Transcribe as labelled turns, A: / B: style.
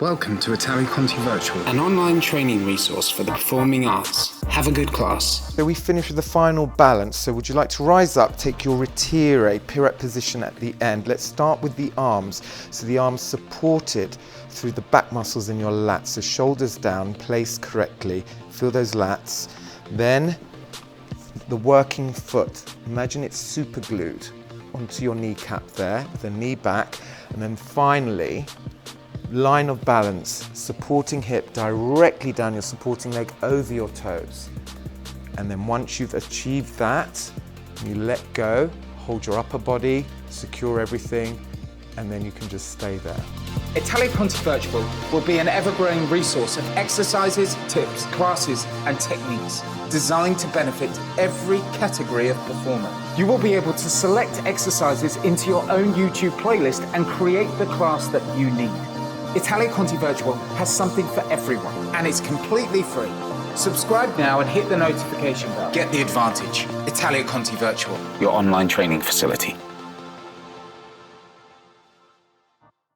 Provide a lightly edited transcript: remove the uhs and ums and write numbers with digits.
A: Welcome to Italia Conti Virtual,
B: an online training resource for the performing arts. Have a good class.
C: So we finish with the final balance. So would you like to rise up, take your retire, pirouette position at the end. Let's start with the arms. So the arms supported through the back muscles in your lats. So shoulders down, placed correctly. Feel those lats. Then the working foot. Imagine it's super glued onto your kneecap there, the knee back. And then finally, line of balance, supporting hip directly down your supporting leg over your toes. And then once you've achieved that, you let go, hold your upper body, secure everything, and then you can just stay there.
A: Italia Conti Virtual will be an ever-growing resource of exercises, tips, classes and techniques designed to benefit every category of performer. You will be able to select exercises into your own YouTube playlist and create the class that you need. Italia Conti Virtual has something for everyone and it's completely free. Subscribe now and hit the notification bell. Get the advantage. Italia Conti Virtual, your online training facility.